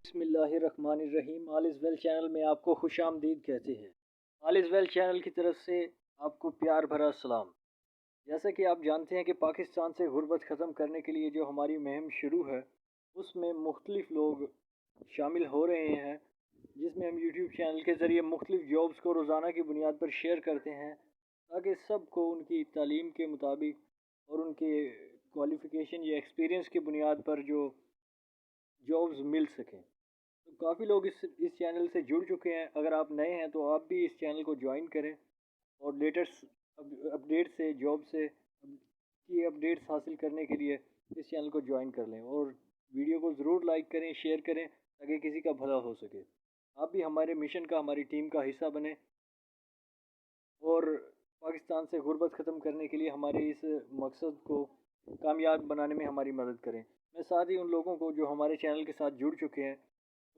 बिस्मिल्लाहिर्रहमानिर्रहीम। All is well channel में आपको खुश आमदीद कहते हैं। ऑल इज़ वेल चैनल की तरफ से आपको प्यार भरा सलाम। जैसा कि आप जानते हैं कि पाकिस्तान से गुर्बत ख़त्म करने के लिए जो हमारी मुहिम शुरू है, उसमें मुख्तलिफ़ लोग शामिल हो रहे हैं, जिसमें हम यूट्यूब चैनल के ज़रिए मुख्तलिफ़ जॉब्स को रोज़ाना की बुनियाद पर शेयर करते हैं, ताकि सबको उनकी तालीम के मुताबिक और उनके क्वालिफ़िकेशन या एक्सपीरियंस की बुनियाद पर जो जॉब्स मिल सकें। तो काफ़ी लोग इस चैनल से जुड़ चुके हैं। अगर आप नए हैं तो आप भी इस चैनल को ज्वाइन करें और लेटेस्ट अपडेट से जॉब से की अपडेट्स हासिल करने के लिए इस चैनल को ज्वाइन कर लें और वीडियो को ज़रूर लाइक करें, शेयर करें, ताकि किसी का भला हो सके। आप भी हमारे मिशन का, हमारी टीम का हिस्सा बने और पाकिस्तान से गुर्बत ख़त्म करने के लिए हमारे इस मकसद को कामयाब बनाने में हमारी मदद करें। मैं साथ ही उन लोगों को जो हमारे चैनल के साथ जुड़ चुके हैं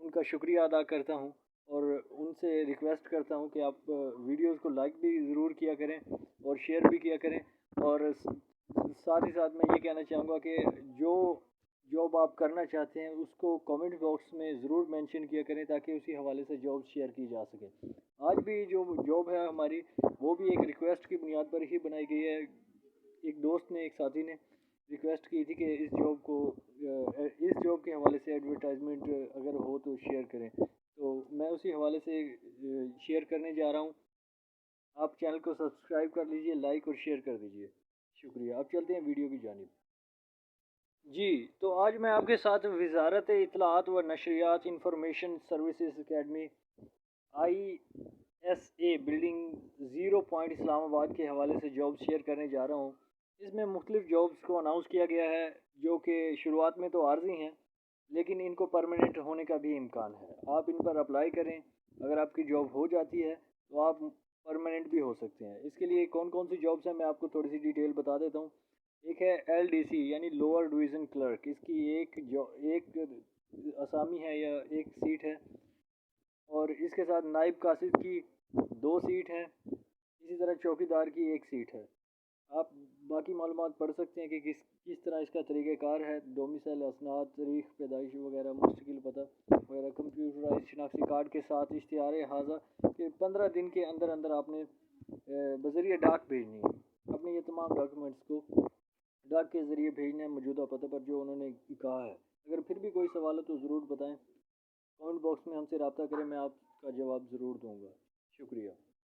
उनका शुक्रिया अदा करता हूं और उनसे रिक्वेस्ट करता हूं कि आप वीडियोस को लाइक भी ज़रूर किया करें और शेयर भी किया करें। और साथ ही साथ मैं ये कहना चाहूँगा कि जो जॉब आप करना चाहते हैं उसको कमेंट बॉक्स में ज़रूर मेंशन किया करें, ताकि उसी हवाले से जॉब शेयर की जा सके। आज भी जो जॉब है हमारी, वो भी एक रिक्वेस्ट की बुनियाद पर ही बनाई गई है। एक दोस्त ने, एक साथी ने रिक्वेस्ट की थी कि इस जॉब के हवाले से एडवर्टाइजमेंट अगर हो तो शेयर करें, तो मैं उसी हवाले से शेयर करने जा रहा हूं। आप चैनल को सब्सक्राइब कर लीजिए, लाइक और शेयर कर दीजिए। शुक्रिया। अब चलते हैं वीडियो की जानिब। जी, तो आज मैं आपके साथ वजारत इत्तलाआत व नशरियात Information Services Academy ISA building 0 point Islamabad के हवाले से जॉब शेयर करने जा रहा हूँ। इसमें मुख्तलिफ जॉब्स को अनाउंस किया गया है, जो कि शुरुआत में तो आर्जी हैं, लेकिन इनको परमानेंट होने का भी इम्कान है। आप इन पर अप्लाई करें। अगर आपकी जॉब हो जाती है तो आप परमानेंट भी हो सकते हैं। इसके लिए कौन कौन सी जॉब्स हैं मैं आपको थोड़ी सी डिटेल बता देता हूँ। एक है LDC यानी लोअर डिवीज़न क्लर्क। इसकी एक असामी है या एक सीट है, और इसके साथ नाइब कासिद की 2 सीट हैं। इसी तरह चौकीदार की 1 सीट है। आप बाकी मालूमात पढ़ सकते हैं कि किस तरह इसका तरीक़ाकार है। डोमिसाइल, असनाद, तारीख़ पैदाइश वगैरह, मुस्तकिल पता वगैरह कंप्यूटराइज शनाख्ती कार्ड के साथ इश्तिहार हाज़ा कि 15 दिन के अंदर अंदर आपने बज़रिया डाक भेजनी है। अपने ये तमाम डॉक्यूमेंट्स को डाक के ज़रिए भेजना है मौजूदा पते पर जो उन्होंने कहा है। अगर फिर भी कोई सवाल हो तो ज़रूर बताएँ। कमेंट बॉक्स में हमसे रब्ता करें, मैं आपका जवाब ज़रूर दूँगा। शुक्रिया।